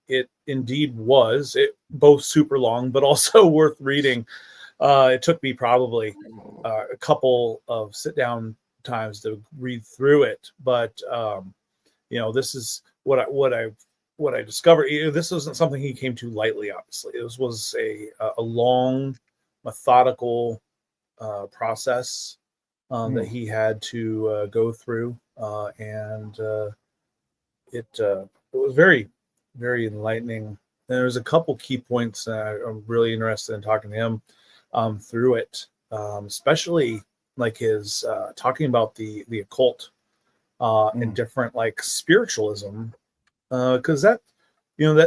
it indeed was. It both super long, but also worth reading. It took me probably a couple of sit down times to read through it, but this is what I discovered. This wasn't something he came to lightly. Obviously, this was a long, methodical process that he had to go through, and it was very, very enlightening. And there's a couple key points I'm really interested in talking to him through it, especially like his talking about the occult and different like spiritualism, because that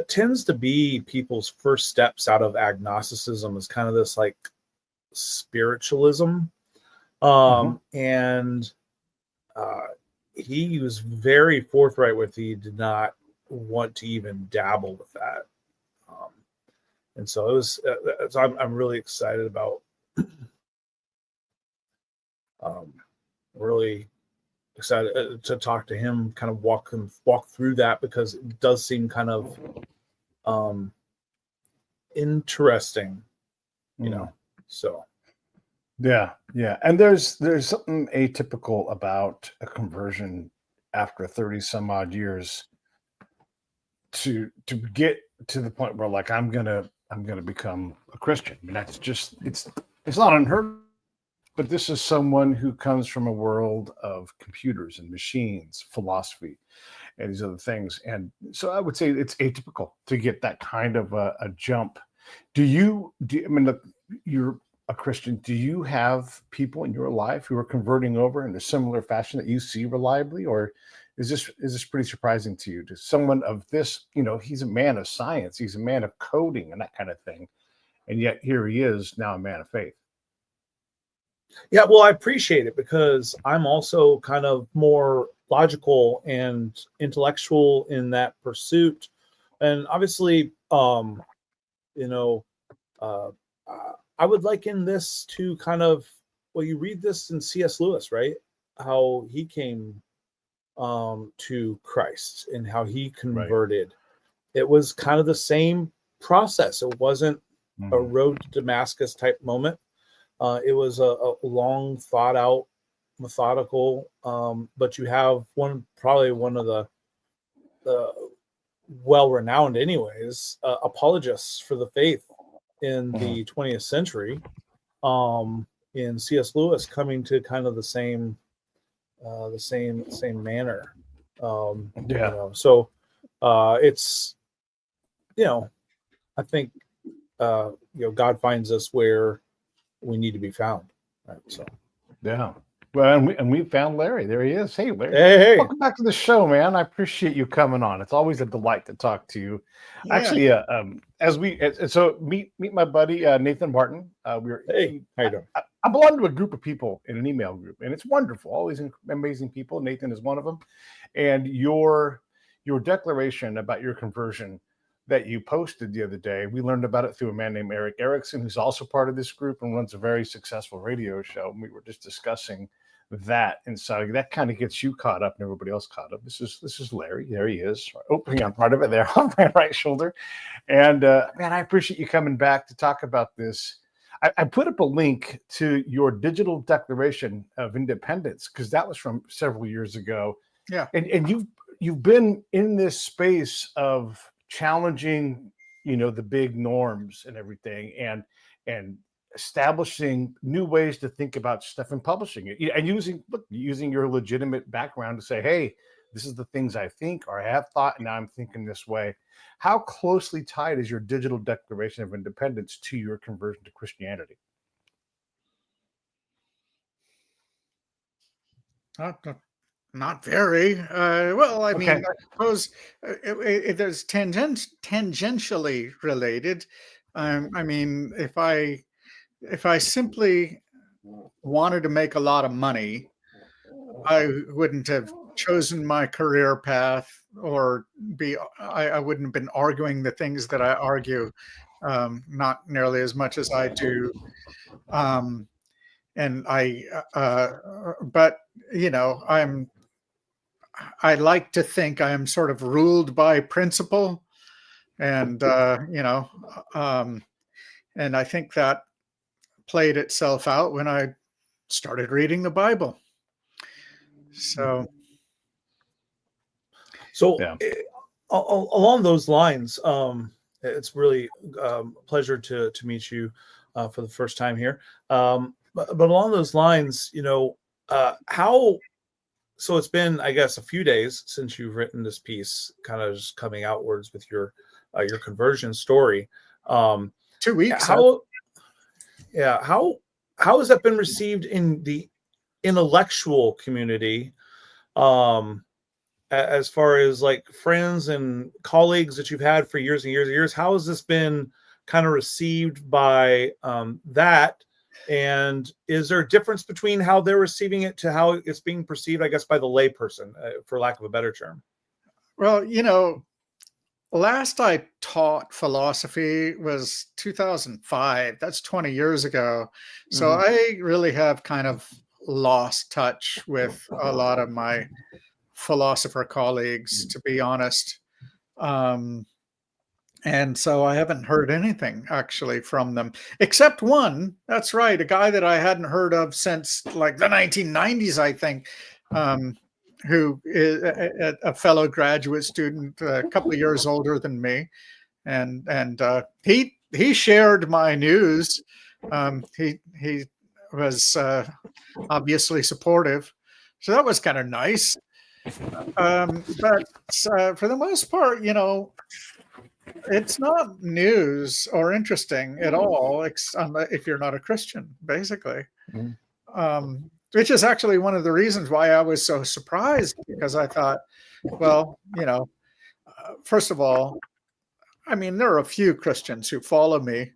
tends to be people's first steps out of agnosticism, is kind of this like spiritualism, and he was very forthright with he did not want to even dabble with that, and so it was. So I'm really excited about. Really excited to talk to him, kind of walk through that, because it does seem kind of interesting, so yeah. And there's something atypical about a conversion after 30 some odd years to get to the point where like I'm gonna become a Christian. I mean, that's just it's not unheard of. But this is someone who comes from a world of computers and machines, philosophy, and these other things. And so I would say it's atypical to get that kind of a jump. I mean, look, you're a Christian. Do you have people in your life who are converting over in a similar fashion that you see reliably? Or is this pretty surprising to you? To someone of this, he's a man of science. He's a man of coding and that kind of thing. And yet here he is now a man of faith. Yeah, well, I appreciate it, because I'm also kind of more logical and intellectual in that pursuit. And obviously, I would liken this to kind of, well, you read this in C.S. Lewis, right? How he came to Christ and how he converted. Right. It was kind of the same process. It wasn't a road to Damascus type moment. It was a long, thought out, methodical, but you have probably one of the well-renowned anyways, apologists for the faith in the 20th century, in C.S. Lewis, coming to kind of the same manner. So it's, I think, God finds us where we need to be found, right? So yeah, well, and we found Larry. There he is. Hey, Larry. Hey. Welcome back to the show, man. I appreciate you coming on. It's always a delight to talk to you. Yeah. Actually, so meet my buddy Nathan Martin. Hey, how you doing? I belong to a group of people in an email group, and it's wonderful. All these amazing people. Nathan is one of them, and your declaration about your conversion that you posted the other day, we learned about it through a man named Eric Erickson, who's also part of this group and runs a very successful radio show. And we were just discussing that, and so that kind of gets you caught up and everybody else caught up. This is Larry. There he is. Hang on, part of it there on my right shoulder. And man, I appreciate you coming back to talk about this. I put up a link to your digital declaration of independence, because that was from several years ago. Yeah, and you've been in this space of challenging, the big norms and everything, and establishing new ways to think about stuff and publishing it, and using your legitimate background to say, hey, this is the things I think or I have thought, and now I'm thinking this way. How closely tied is your digital declaration of independence to your conversion to Christianity? Not very. Well, I mean, I suppose there's tangentially related. I mean, if I simply wanted to make a lot of money, I wouldn't have chosen my career path, or I wouldn't have been arguing the things that I argue, not nearly as much as I do. And but I like to think I am sort of ruled by principle. and and I think that played itself out when I started reading the Bible. So So along those lines, it's really a pleasure to meet you for the first time here. But along those lines, how, so it's been, I guess, a few days since you've written this piece, kind of just coming outwards with your conversion story. 2 weeks. How has that been received in the intellectual community? As far as like friends and colleagues that you've had for years and years and years, how has this been kind of received by that? And is there a difference between how they're receiving it to how it's being perceived, I guess, by the layperson, for lack of a better term? Well, last I taught philosophy was 2005. That's 20 years ago. So I really have kind of lost touch with a lot of my philosopher colleagues, to be honest. And so I haven't heard anything actually from them, except one. That's right, a guy that I hadn't heard of since like the 1990s, I think, who is a fellow graduate student, a couple of years older than me, and he shared my news. He was obviously supportive, so that was kind of nice. But for the most part, it's not news or interesting at all, if you're not a Christian, basically. Which is actually one of the reasons why I was so surprised, because I thought, well, first of all, I mean, there are a few Christians who follow me,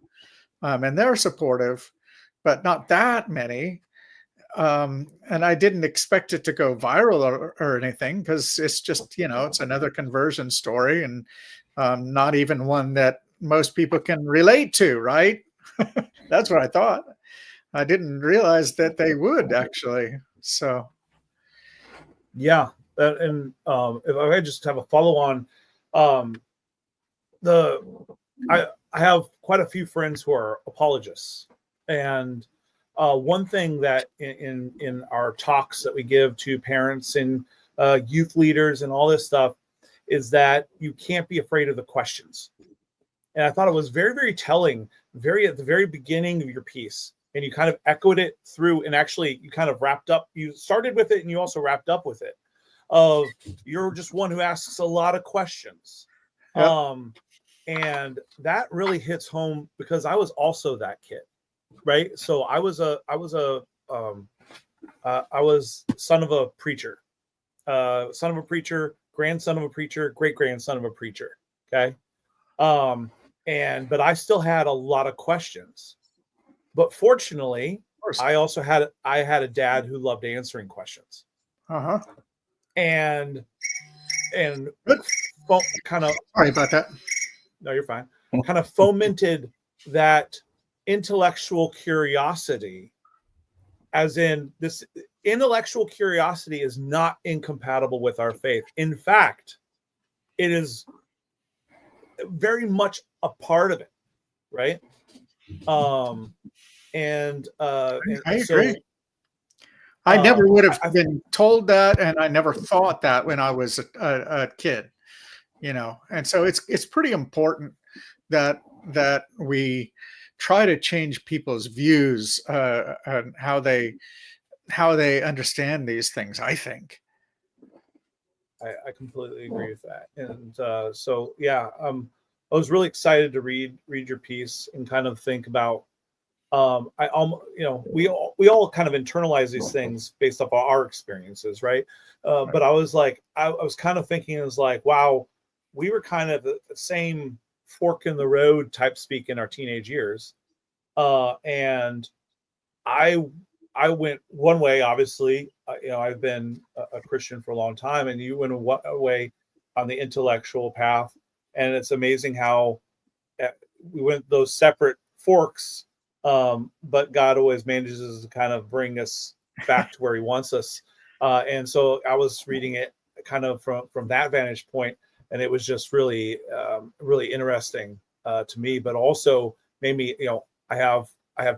and they're supportive, but not that many. And I didn't expect it to go viral or anything, because it's just, it's another conversion story, and not even one that most people can relate to, right? That's what I thought. I didn't realize that they would actually. So, yeah. And if I just have a follow on, I have quite a few friends who are apologists, and one thing that in our talks that we give to parents and youth leaders and all this stuff is that you can't be afraid of the questions. And I thought it was very, very telling, very at the very beginning of your piece. And you kind of echoed it through, and actually you kind of wrapped up. You started with it and you also wrapped up with it. You're just one who asks a lot of questions. Yep. And that really hits home, because I was also that kid, right? So I was son of a preacher, grandson of a preacher, great grandson of a preacher. Okay. But I still had a lot of questions, but fortunately I also had a dad who loved answering questions. And kind of, sorry about that. No, you're fine. Kind of fomented that intellectual curiosity, as in this intellectual curiosity is not incompatible with our faith. In fact, it is very much a part of it, right? And I agree. I never would have been told that, and I never thought that when I was a kid, and so it's pretty important that we try to change people's views on how they understand these things, I think. I completely agree with that. And so, yeah, I was really excited to read your piece and kind of think about, we all kind of internalize these things based off our experiences, right? But I was like, I was kind of thinking, it was like, wow, we were kind of the same fork in the road type speak in our teenage years. And I went one way, obviously. I've been a Christian for a long time, and you went away on the intellectual path. And it's amazing how we went those separate forks, but God always manages to kind of bring us back to where He wants us. And so I was reading it kind of from that vantage point, and it was just really really interesting to me, but also made me, I have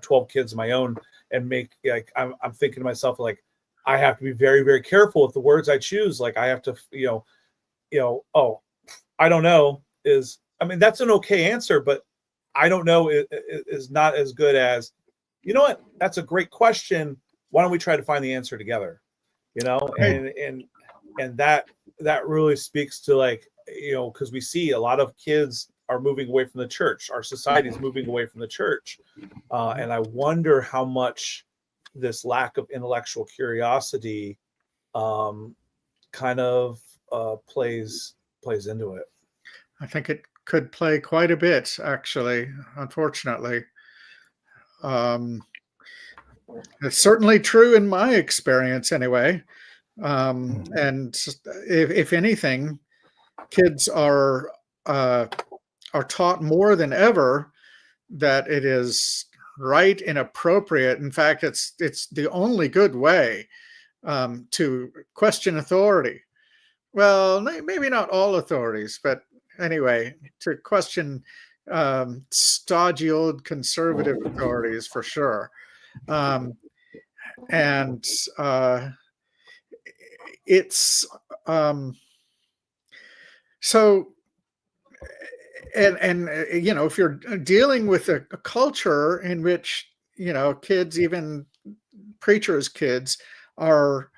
12 kids of my own, and I'm thinking to myself, like, I have to be very, very careful with the words I choose. Like, I have to, oh, I don't know that's an okay answer, but I don't know is not as good as, you know what, that's a great question. Why don't we try to find the answer together? And that really speaks to, like, because we see a lot of kids are moving away from the church. Our society is moving away from the church. And I wonder how much this lack of intellectual curiosity kind of plays into it. I think it could play quite a bit, actually, unfortunately. It's certainly true in my experience, anyway. And if anything, kids are taught more than ever that it is right and appropriate. In fact, it's the only good way to question authority. Well, maybe not all authorities, but anyway, to question stodgy old conservative authorities for sure. And it's so, and if you're dealing with a culture in which kids, even preachers' kids, are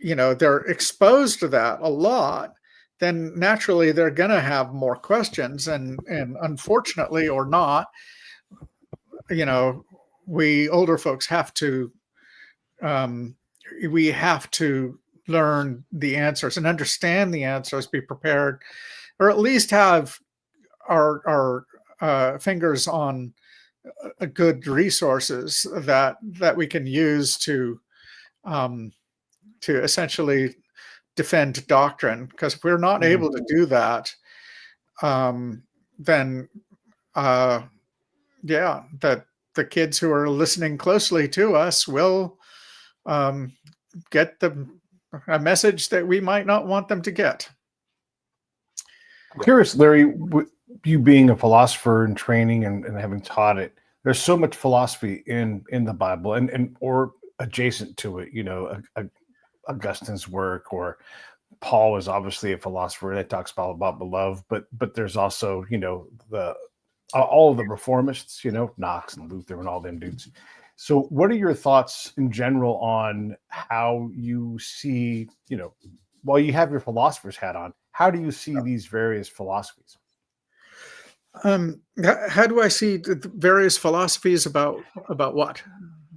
they're exposed to that a lot, then naturally they're going to have more questions, and unfortunately or not, we older folks have to learn the answers and understand the answers, be prepared, or at least have our fingers on good resources that we can use to essentially defend doctrine. Because if we're not able to do that, then that the kids who are listening closely to us will get a message that we might not want them to get. I'm curious, Larry, you being a philosopher in training and having taught it, there's so much philosophy in the Bible and or adjacent to it, Augustine's work, or Paul is obviously a philosopher that talks about love, but there's also, all of the reformists, Knox and Luther and all them dudes. So what are your thoughts in general on how you see, while you have your philosopher's hat on, how do you see these various philosophies? How do I see the various philosophies about what?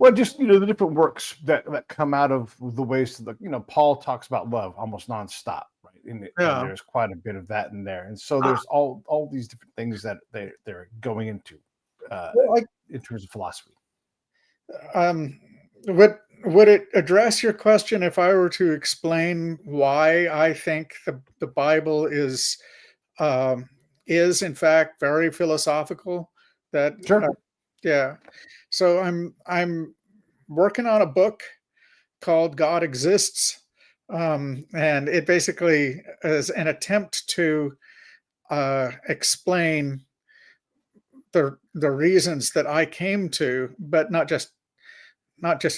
Well, just, the different works that come out of the ways to Paul talks about love almost nonstop, right? And there's quite a bit of that in there. And so there's all these different things that they're going into in terms of philosophy. Would it address your question if I were to explain why I think the Bible is in fact very philosophical? Sure. Yeah. So I'm working on a book called God Exists, and it basically is an attempt to explain the reasons that I came to, but not just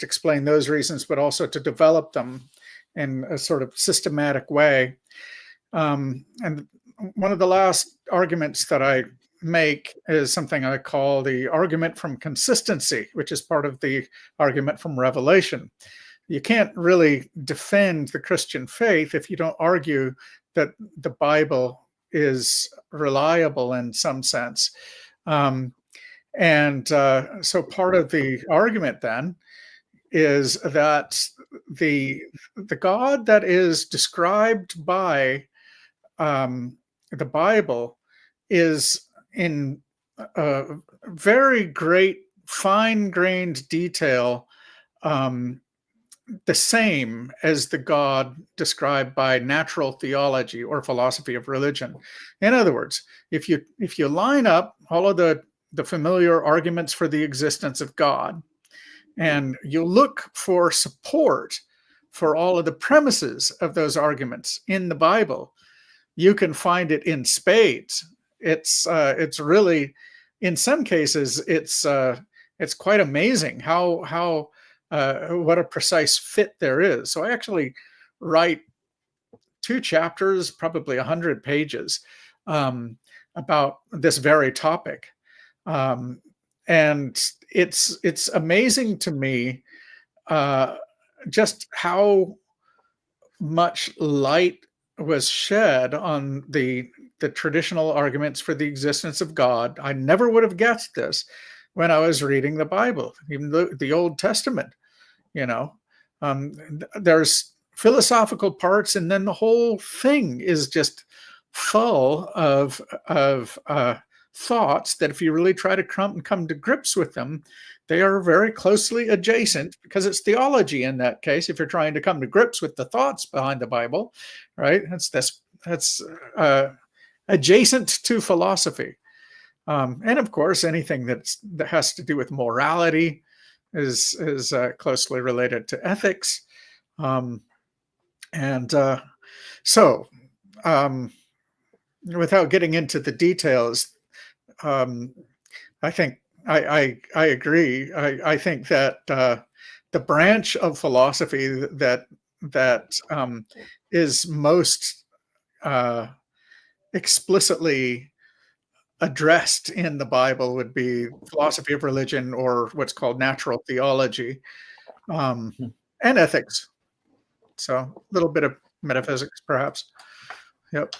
explain those reasons, but also to develop them in a sort of systematic way. And one of the last arguments that I make is something I call the argument from consistency, which is part of the argument from revelation. You can't really defend the Christian faith if you don't argue that the Bible is reliable in some sense. So part of the argument then is that the God that is described by the Bible is in very great fine-grained detail the same as the God described by natural theology or philosophy of religion. In other words, if you line up all of the familiar arguments for the existence of God, and you look for support for all of the premises of those arguments in the Bible. You can find it in spades. It's really, in some cases, it's quite amazing how what a precise fit there is. So I actually write 2 chapters, probably 100 pages, about this very topic, and it's amazing to me just how much light was shed on the traditional arguments for the existence of God. I never would have guessed this when I was reading the Bible, even the Old Testament. You know, there's philosophical parts, and then the whole thing is just full of thoughts that, if you really try to come to grips with them, they are very closely adjacent, because it's theology in that case. If you're trying to come to grips with the thoughts behind the Bible, right? That's adjacent to philosophy, and of course, anything that has to do with morality is closely related to ethics, and so. Without getting into the details, I think I agree. I think that the branch of philosophy that is most explicitly addressed in the Bible would be philosophy of religion, or what's called natural theology, and ethics. So a little bit of metaphysics, perhaps. Yep.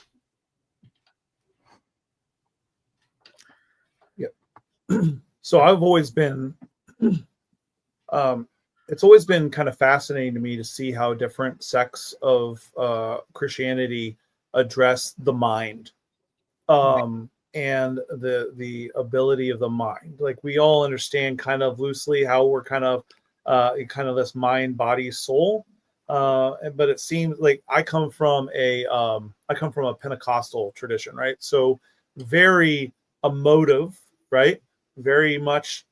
So I've always been, it's always been kind of fascinating to me to see how different sects of Christianity address the mind, and the ability of the mind. Like, we all understand kind of loosely how we're kind of this mind, body, soul. But it seems like I come from a Pentecostal tradition, right? So very emotive, right? Very much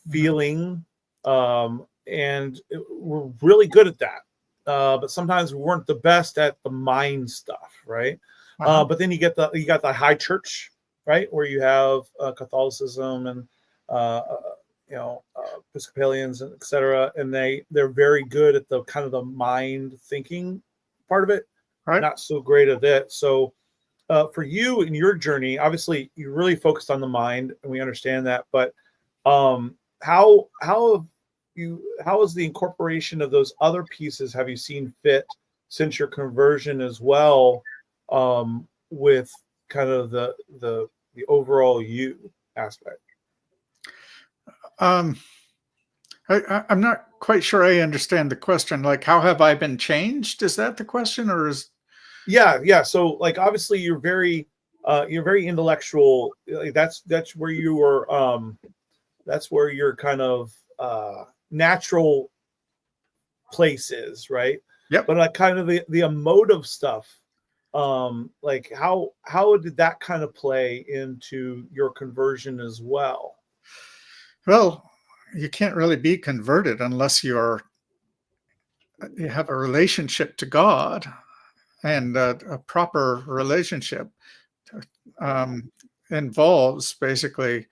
feeling, and we're really good at that. But sometimes we weren't the best at the mind stuff, right? But then you got the high church, right, where you have Catholicism and Episcopalians, and etc. And they're very good at the kind of the mind thinking part of it, right? Not so great at that. So for you in your journey, obviously you really focused on the mind, and we understand that. But how is the incorporation of those other pieces have you seen fit since your conversion as well, with kind of the overall you aspect? I'm not quite sure I understand the question. Like, how have I been changed? Is that the question, or is? Yeah. So, like, obviously you're very intellectual. Like, that's where you were. That's where your kind of natural place is, right? Yep. But like, kind of the emotive stuff. Like, how did that kind of play into your conversion as well? Well, you can't really be converted unless you have a relationship to God, and a proper relationship involves basically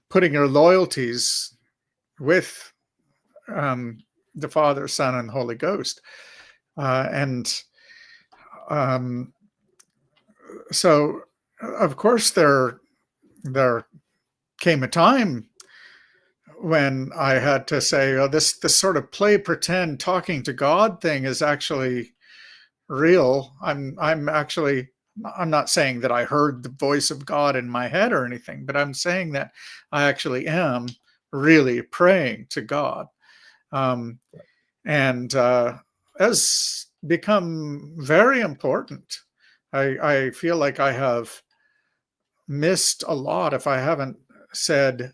putting your loyalties with the Father, Son, and Holy Ghost, so of course there came a time when I had to say, oh, this sort of play pretend talking to God thing is actually real. I'm not saying that I heard the voice of God in my head or anything, but I'm saying that I actually am really praying to God, and has become very important. I feel like I have missed a lot if I haven't said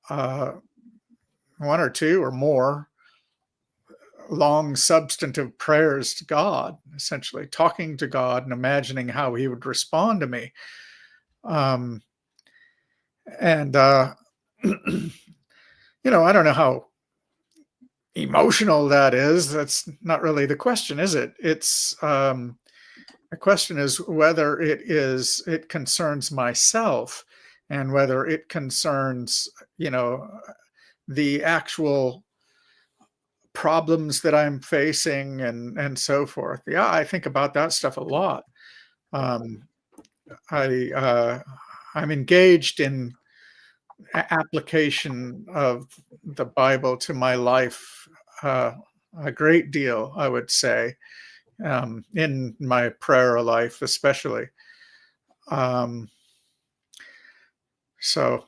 one or two or more long substantive prayers to God, essentially talking to God and imagining how he would respond to me. And I don't know how emotional that is, that's not really the question, is it? It's the question is whether it concerns myself, and whether it concerns, the actual problems that I'm facing, and so forth. Yeah, I think about that stuff a lot. Um, I I'm engaged in application of the Bible to my life a great deal, I would say, in my prayer life, especially. Um, so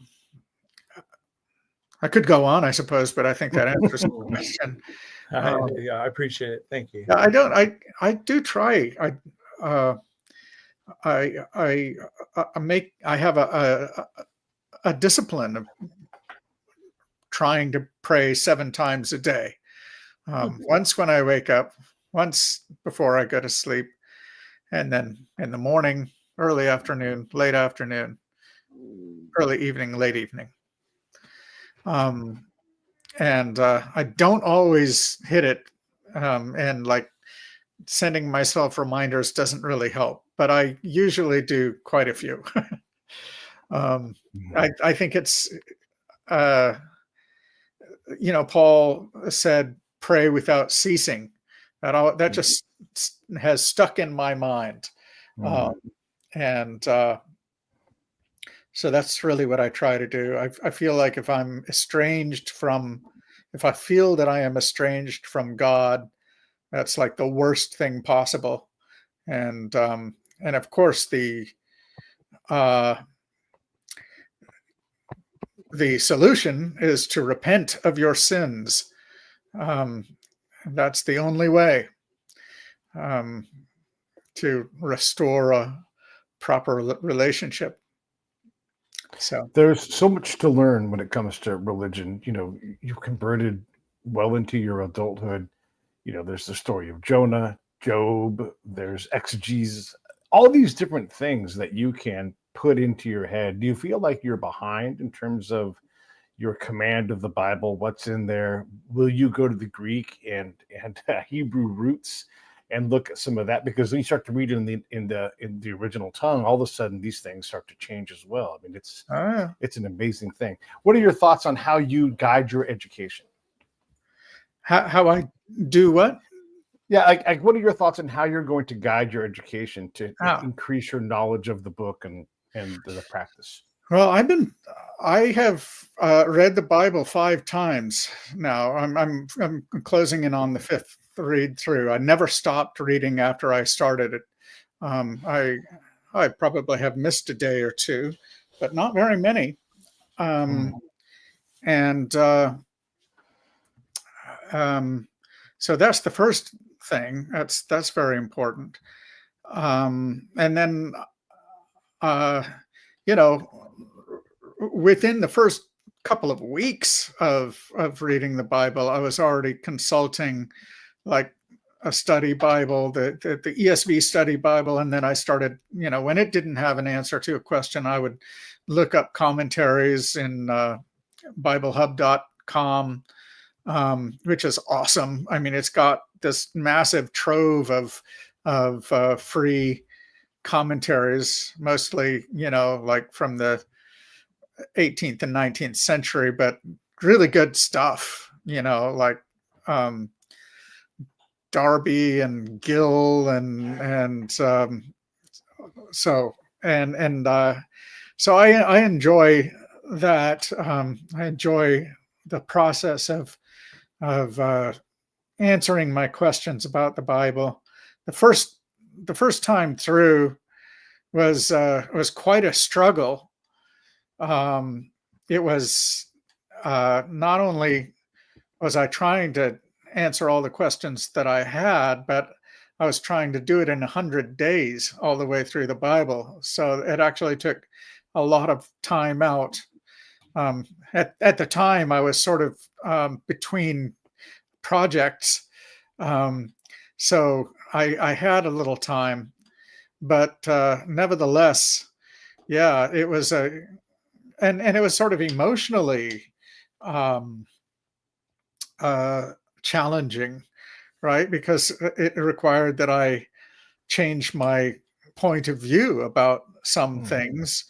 I could go on, I suppose, but I think that answers the question. Um, Yeah, I appreciate it. Thank you. yeah, I don't. I do try. Uh, I have a discipline of trying to pray 7 times a day. Once when I wake up, once before I go to sleep, and then in the morning, early afternoon, early evening, late evening. And I don't always hit it, and like sending myself reminders doesn't really help, but I usually do quite a few. I think it's, uh, Paul said, "Pray without ceasing." That just has stuck in my mind, um, and so that's really what I try to do. I feel like if I feel that I am estranged from God, that's like the worst thing possible. And of course uh, the solution is to repent of your sins. Um, that's the only way um, to restore a proper relationship. So There's so much to learn when it comes to religion. You converted well into your adulthood. There's the story of Jonah, Job, there's exegesis, all these different things that you can put into your head. Do you feel like you're behind in terms of your command of the Bible? What's in there? Will you go to the Greek and Hebrew roots and look at some of that? Because when you start to read it in the original tongue, all of a sudden these things start to change as well. I mean, it's an amazing thing. What are your thoughts on how you guide your education? how I do what? Yeah, like what are your thoughts on how you're going to guide your education to Oh. increase your knowledge of the book and the practice? Well, I have read the Bible 5 times now. I'm closing in on the fifth read through. I never stopped reading after I started it. I probably have missed a day or two, but not very many. And so that's the first thing. That's very important. And then you know, within the first couple of weeks of reading the Bible, I was already consulting like a study Bible, the ESV study Bible, and then I started, when it didn't have an answer to a question, I would look up commentaries in BibleHub.com, which is awesome. I mean, it's got this massive trove of free commentaries, mostly, like from the 18th and 19th century, but really good stuff, like Darby and Gill so I enjoy that. I enjoy the process of answering my questions about the Bible. The first time through was quite a struggle. It was not only was I trying to answer all the questions that I had, but I was trying to do it in 100 days all the way through the Bible. So it actually took a lot of time out. At the time, I was sort of between projects. So I had a little time, but nevertheless, yeah, it was and it was sort of emotionally challenging, right? Because it required that I change my point of view about some things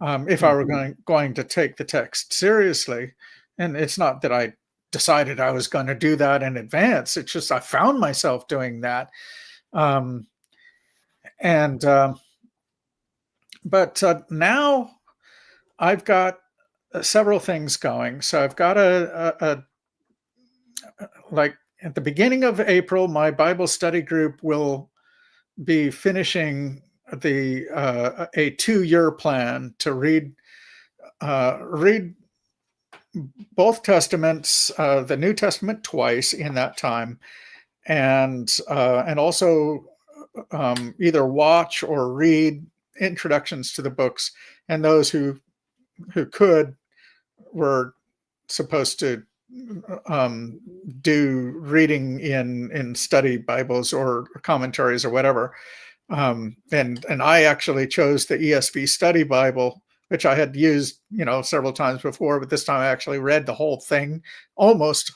if I were going to take the text seriously. And it's not that I decided I was going to do that in advance. It's just I found myself doing that. Um, and but now I've got several things going. So I've got a like at the beginning of April, my Bible study group will be finishing the a 2-year plan to read both testaments, the New Testament twice in that time, and also either watch or read introductions to the books, and those who could were supposed to do reading in study Bibles or commentaries or whatever. And I actually chose the ESV Study Bible, which I had used, several times before, but this time I actually read the whole thing, almost.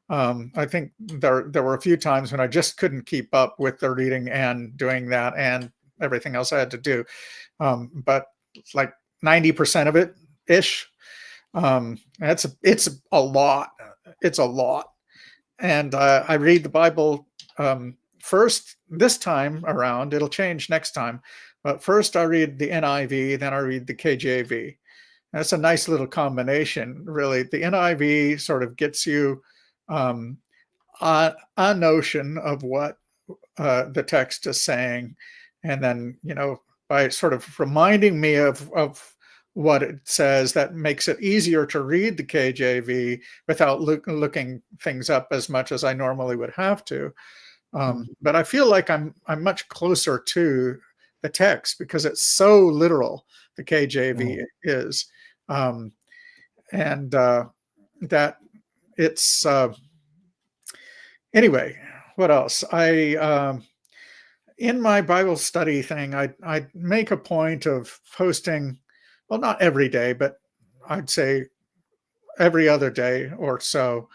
I think there were a few times when I just couldn't keep up with the reading and doing that and everything else I had to do. But like 90% of it ish. It's a lot. It's a lot. And I read the Bible first this time around. It'll change next time. But first I read the NIV, then I read the KJV. That's a nice little combination, really. The NIV sort of gets you a notion of what the text is saying. And then, by sort of reminding me of what it says, that makes it easier to read the KJV without looking things up as much as I normally would have to. But I feel like I'm much closer to the text because it's so literal. The KJV is, and that it's anyway. What else? In my Bible study thing, I make a point of posting. Well, not every day, but I'd say every other day or so,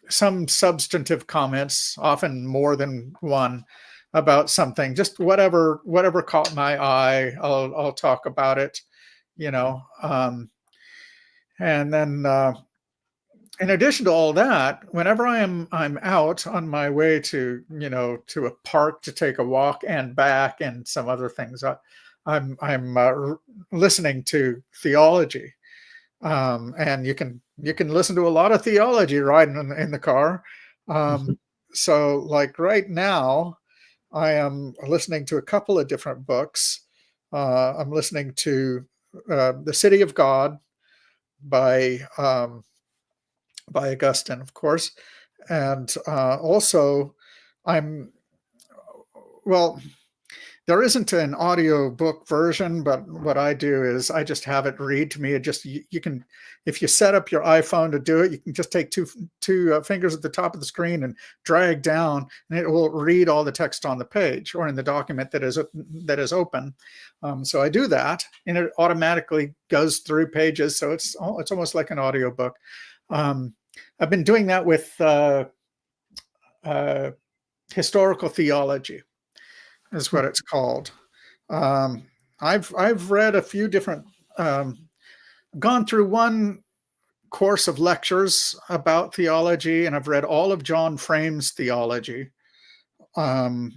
some substantive comments, often more than one, about something. Just whatever caught my eye, I'll talk about it, And then, in addition to all that, whenever I'm out on my way to to a park to take a walk and back and some other things, I'm listening to theology, and you can listen to a lot of theology riding in the car. So, like right now, I am listening to a couple of different books. I'm listening to "The City of God" by Augustine, of course, and also there isn't an audio book version, but what I do is I just have it read to me. It just you can, if you set up your iPhone to do it, you can just take two fingers at the top of the screen and drag down, and it will read all the text on the page or in the document that is open. So I do that, and it automatically goes through pages. So it's almost like an audio book. I've been doing that with historical theology, is what it's called. I've read a few different, gone through one course of lectures about theology, and I've read all of John Frame's theology. And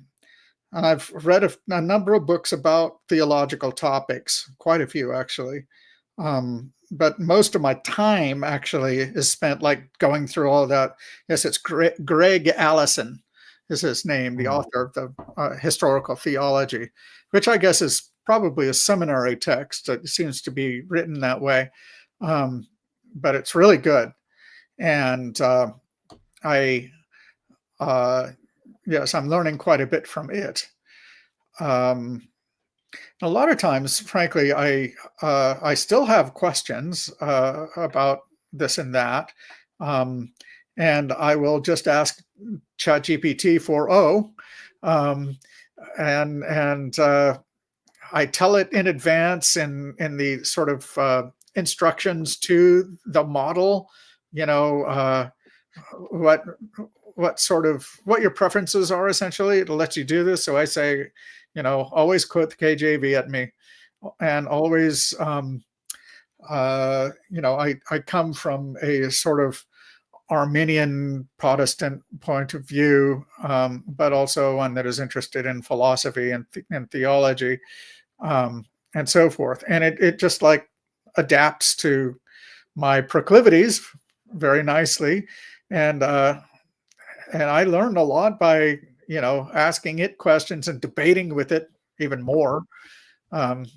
I've read a number of books about theological topics, quite a few actually. But most of my time actually is spent like going through all that. Yes, it's Greg Allison is his name, the author of the historical theology, which I guess is probably a seminary text. It seems to be written that way, but it's really good. And yes, I'm learning quite a bit from it. A lot of times, frankly, I still have questions about this and that, and I will just ask ChatGPT for and I tell it in advance in the sort of instructions to the model, what what your preferences are. Essentially, it'll let you do this. So I say, always quote the KJV at me, and always, I come from a sort of Arminian Protestant point of view, but also one that is interested in philosophy and theology, and so forth. And it just like adapts to my proclivities very nicely. And I learned a lot by, asking it questions and debating with it even more. And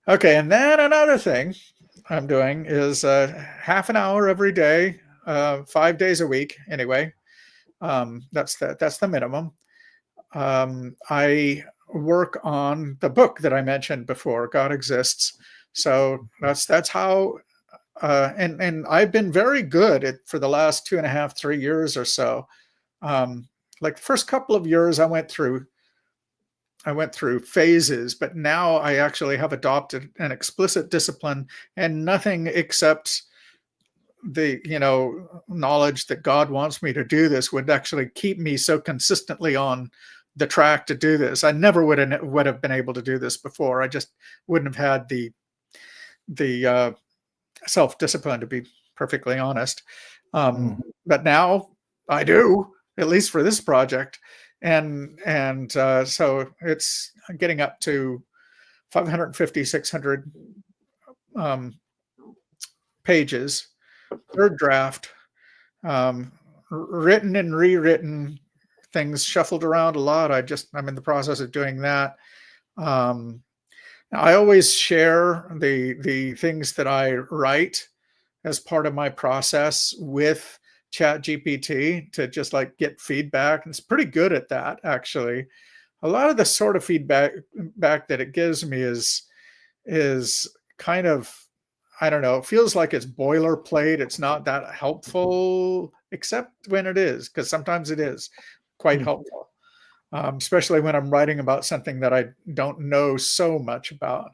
okay, and then another thing I'm doing is half an hour every day, 5 days a week. Anyway, that's the minimum. I work on the book that I mentioned before, God Exists. So that's how. And I've been very good for the last 2.5, 3 years or so. Like the first couple of years, I went through phases, but now I actually have adopted an explicit discipline, and nothing except the knowledge that God wants me to do this would actually keep me so consistently on the track to do this. I never would have been able to do this before. I just wouldn't have had the self-discipline, to be perfectly honest. But now I do, at least for this project. And so it's getting up to 550, 600 pages, third draft, written and rewritten, things shuffled around a lot. I'm in the process of doing that. I always share the things that I write as part of my process with ChatGPT to just like get feedback. And it's pretty good at that, actually. A lot of the sort of feedback that it gives me is kind of, I don't know, it feels like it's boilerplate. It's not that helpful, except when it is, because sometimes it is quite helpful. Especially when I'm writing about something that I don't know so much about.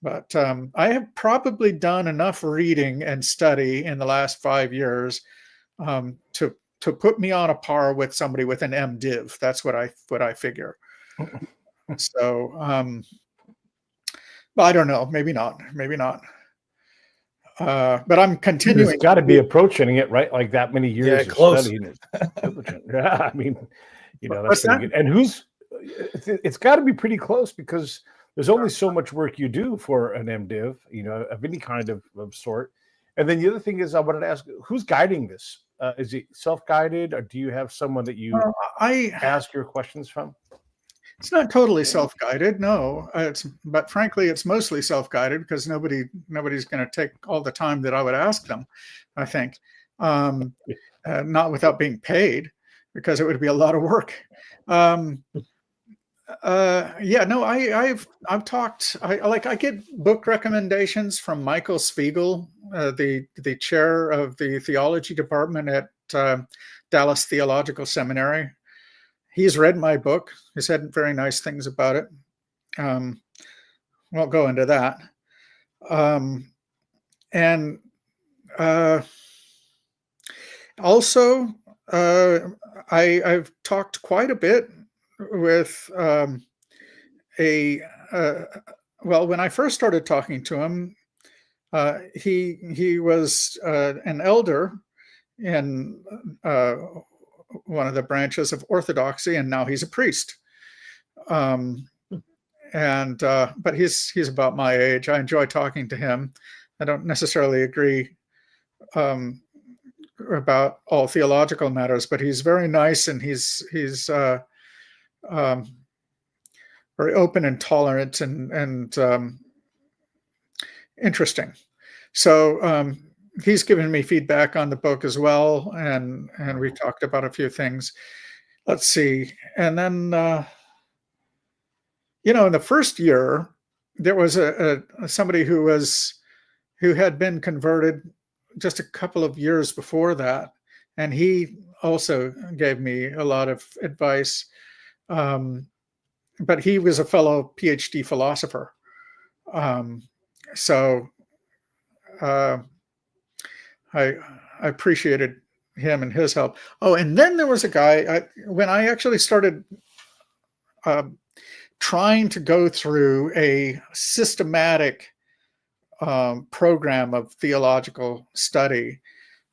But I have probably done enough reading and study in the last 5 years to put me on a par with somebody with an MDiv. That's what I figure. So, but I don't know. Maybe not. But I'm continuing. It's got to be approaching it, right? Like that many years of close. studying. Yeah, I mean, that's pretty good. And it's got to be pretty close, because there's only so much work you do for an MDiv, of any kind of sort. And then the other thing is, I wanted to ask, who's guiding this? Is it self-guided, or do you have someone that you ask your questions from? It's not totally self-guided, no. But frankly, it's mostly self-guided, because nobody's going to take all the time that I would ask them, I think. Not without being paid, because it would be a lot of work. I've talked. I get book recommendations from Michael Spiegel, the chair of the theology department at Dallas Theological Seminary. He's read my book. He said very nice things about it. Won't go into that. And also, I've talked quite a bit with when I first started talking to him, he was an elder in one of the branches of Orthodoxy, and now he's a priest. But he's about my age. I enjoy talking to him. I don't necessarily agree about all theological matters, but he's very nice, and he's very open and tolerant and interesting. So he's given me feedback on the book as well, and we talked about a few things. Let's see. And then in the first year, there was somebody who had been converted just a couple of years before that, and he also gave me a lot of advice. But he was a fellow PhD philosopher. I appreciated him and his help. Oh, and then there was a guy when I actually started trying to go through a systematic program of theological study.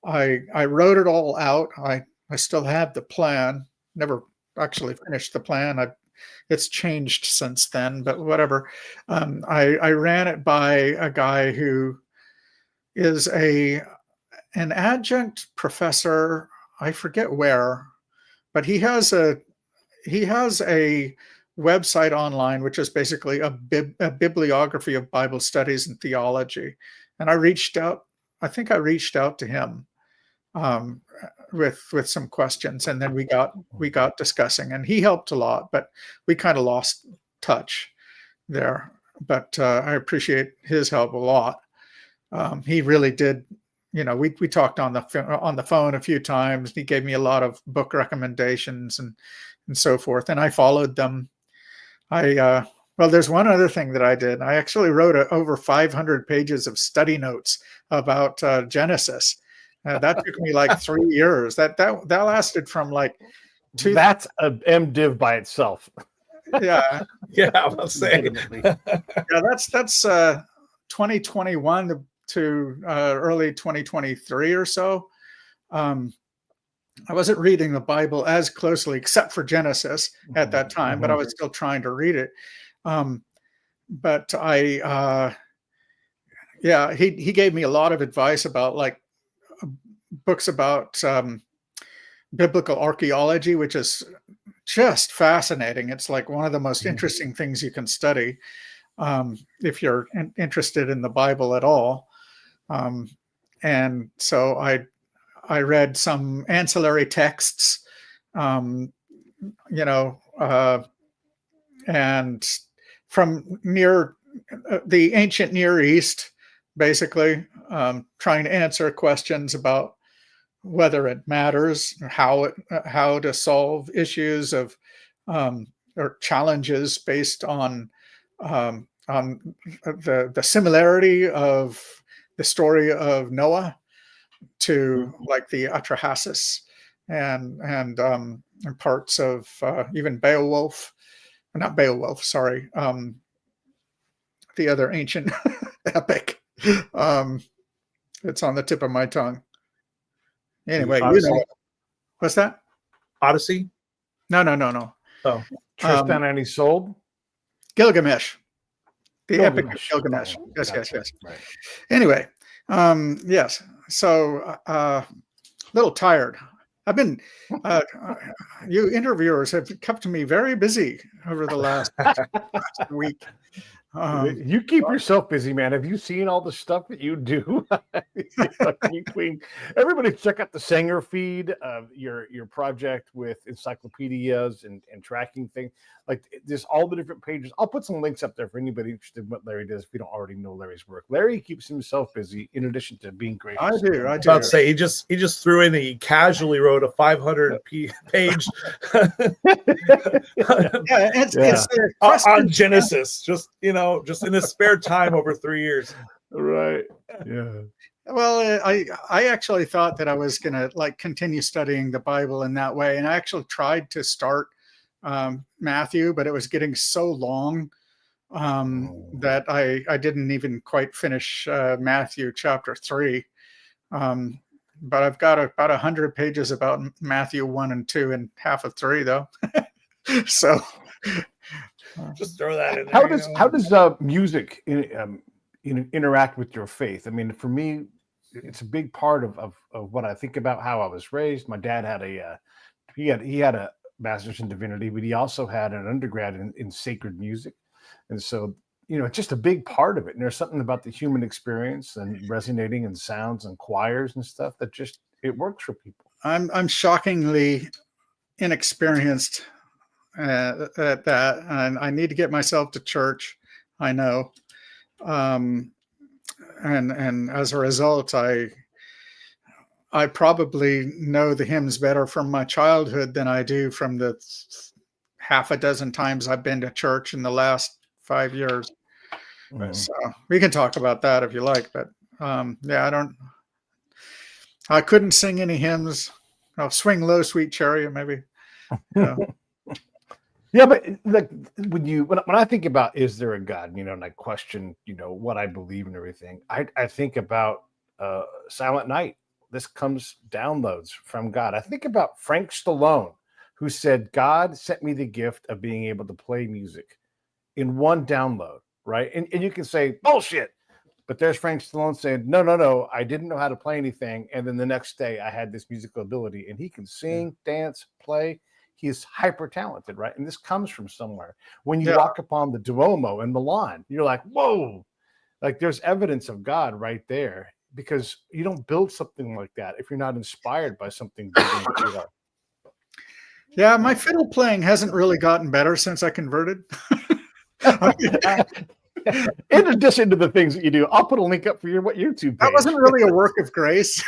I wrote it all out. I still have the plan. Never actually finished the plan. It's changed since then, but whatever. I ran it by a guy who is an adjunct professor. I forget where, but he has a website online, which is basically a bibliography of Bible studies and theology. And I think I reached out to him with some questions, and then we got discussing, and he helped a lot, but we kind of lost touch there. But I appreciate his help a lot. He really did. We talked on the phone a few times. He gave me a lot of book recommendations and so forth, and I followed them. Well, there's one other thing that I did. I actually wrote over 500 pages of study notes about Genesis. That took me like 3 years. That lasted from like That's a MDiv by itself. Yeah. Yeah, I was saying. Yeah, that's 2021 to early 2023 or so. I wasn't reading the Bible as closely, except for Genesis at that time, but I was still trying to read it. But he gave me a lot of advice about like books about biblical archaeology, which is just fascinating. It's like one of the most interesting things you can study if you're interested in the Bible at all. And so I read some ancillary texts, and from near the ancient Near East, basically trying to answer questions about whether it matters, how to solve issues of or challenges based on the similarity of the story of Noah to like the Atrahasis and parts of even Beowulf, not Beowulf, sorry, the other ancient epic. It's on the tip of my tongue. Anyway, what's that? Odyssey? No. Oh, Tristan and Isolde? Gilgamesh. The epic of Gilgamesh. Yes. Right. Anyway, yes. So a little tired. I've been, you interviewers have kept me very busy over the last week. You keep yourself busy, man. Have you seen all the stuff that you do? Everybody check out the Sanger feed of your project with encyclopedias and tracking things. Like there's all the different pages. I'll put some links up there for anybody interested in what Larry does if you don't already know Larry's work. Larry keeps himself busy in addition to being great. I do. I was about to say he just threw in that he casually wrote a 500 page it's on Genesis, just in his spare time over 3 years. Right. Yeah. Well, I actually thought that I was going to like continue studying the Bible in that way. And I actually tried to start Matthew, but it was getting so long that I didn't even quite finish Matthew chapter 3. But I've got about 100 pages about Matthew 1 and 2 and half of 3 though. So just throw that in there. How does music interact with your faith? I mean, for me, it's a big part of what I think about how I was raised. My dad had he had a master's in divinity, but he also had an undergrad in sacred music, and so it's just a big part of it. And there's something about the human experience and resonating and sounds and choirs and stuff that just it works for people. I'm shockingly inexperienced at that, and I need to get myself to church. I know, and as a result, I probably know the hymns better from my childhood than I do from the half a dozen times I've been to church in the last 5 years. So we can talk about that if you like, but I don't. I couldn't sing any hymns. I'll swing low, sweet chariot, maybe. Yeah. Yeah, but like when I think about is there a God, and I question, what I believe and everything, I think about Silent Night. This comes downloads from God. I think about Frank Stallone, who said, God sent me the gift of being able to play music in one download, right? And you can say bullshit, but there's Frank Stallone saying, no, I didn't know how to play anything. And then the next day I had this musical ability, and he can sing, dance, play. He's hyper talented, right? And this comes from somewhere. When you walk upon the Duomo in Milan, you're like, whoa, like there's evidence of God right there, because you don't build something like that if you're not inspired by something big and pure. Yeah, my fiddle playing hasn't really gotten better since I converted. In addition to the things that you do, I'll put a link up for your YouTube page. That wasn't really a work of grace.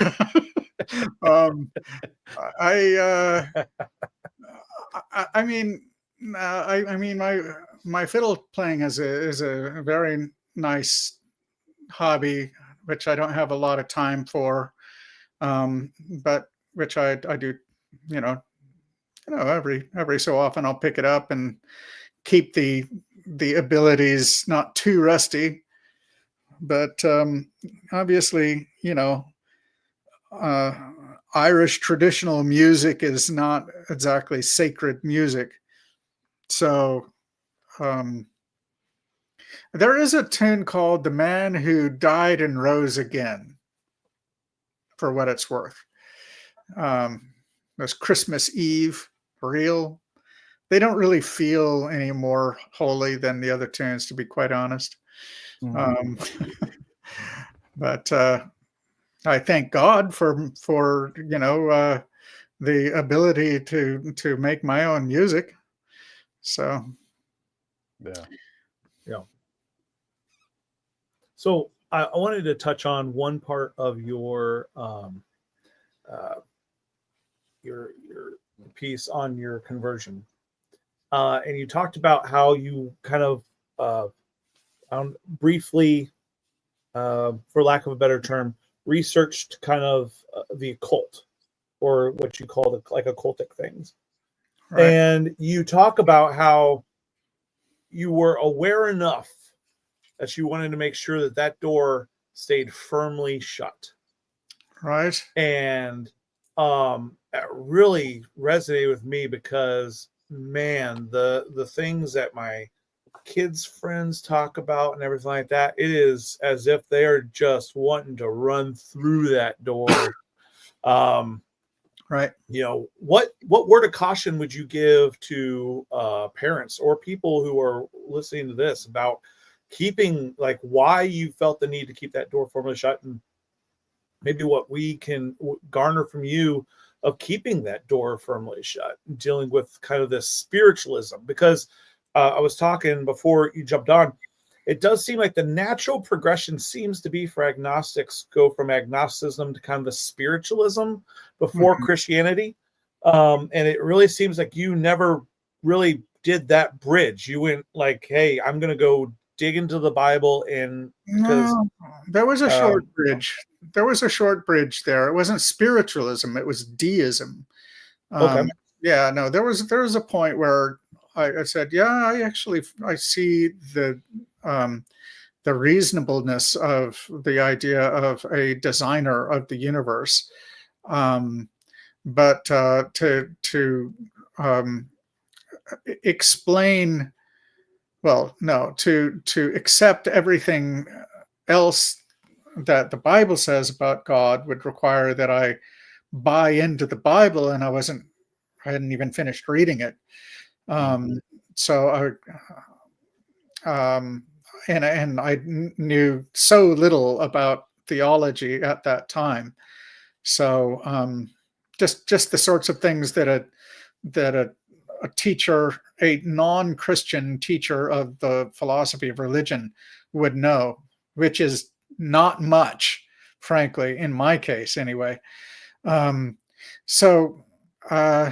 I mean, my fiddle playing is a very nice hobby, which I don't have a lot of time for, but which I do, every so often I'll pick it up and keep the abilities not too rusty. But obviously, Irish traditional music is not exactly sacred music. So there is a tune called "The Man Who Died and Rose Again," for what it's worth. There's Christmas Eve, Real. They don't really feel any more holy than the other tunes, to be quite honest. But I thank God for the ability to make my own music. So yeah. So I wanted to touch on one part of your piece on your conversion, and you talked about how you kind of briefly, for lack of a better term, researched kind of the occult, or what you call like occultic things. Right. And you talk about how you were aware enough that you wanted to make sure that door stayed firmly shut. Right. And it really resonated with me because, man, the things that my kids' friends talk about and everything like that, it is as if they are just wanting to run through that door. Right. What word of caution would you give to parents or people who are listening to this about keeping, like, why you felt the need to keep that door firmly shut, and maybe what we can garner from you of keeping that door firmly shut, dealing with kind of this spiritualism? Because I was talking before you jumped on, it does seem like the natural progression seems to be for agnostics go from agnosticism to kind of the spiritualism before Christianity. And it really seems like you never really did that bridge. You went like, hey, I'm going to go dig into the Bible, and there was a short bridge. There was a short bridge there. It wasn't spiritualism. It was deism. Okay. Yeah, no, there was a point where I said, yeah, I see the reasonableness of the idea of a designer of the universe, but to explain, well, no, to accept everything else that the Bible says about God would require that I buy into the Bible, and I hadn't even finished reading it. So and I knew so little about theology at that time. So just the sorts of things that a teacher, a non-Christian teacher of the philosophy of religion would know, which is not much, frankly, in my case anyway. So I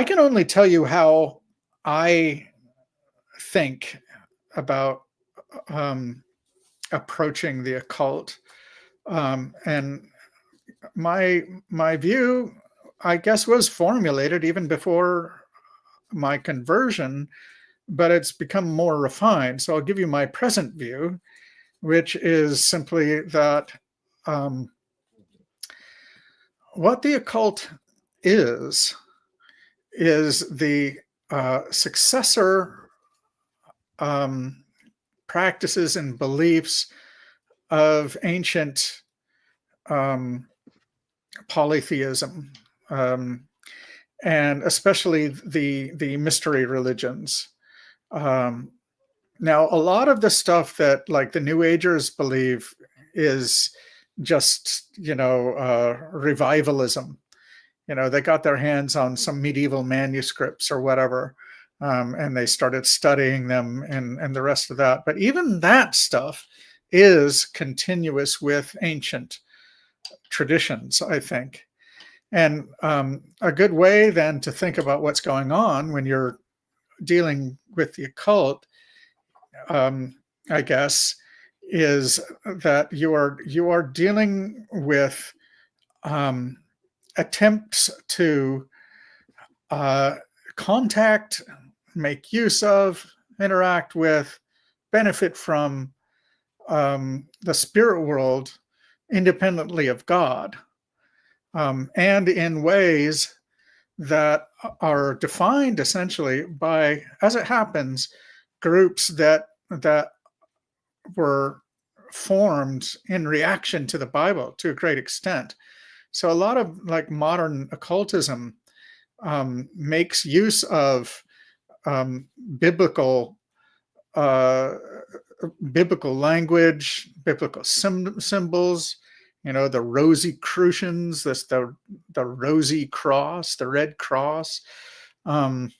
can only tell you how I think about approaching the occult, and my view, I guess, was formulated even before my conversion, but it's become more refined. So I'll give you my present view, which is simply that what the occult is the successor practices and beliefs of ancient polytheism, and especially the mystery religions. Now, a lot of the stuff that like the New Agers believe is just, revivalism. They got their hands on some medieval manuscripts or whatever, and they started studying them and the rest of that. But even that stuff is continuous with ancient traditions, I think. And a good way then to think about what's going on when you're dealing with the occult, I guess, is that you are dealing with attempts to contact, make use of, interact with, benefit from the spirit world independently of God, and in ways that are defined essentially by, as it happens, groups that were formed in reaction to the Bible to a great extent. So a lot of like modern occultism makes use of biblical language, biblical symbols, the Rosicrucians, the rosy cross, the red cross, and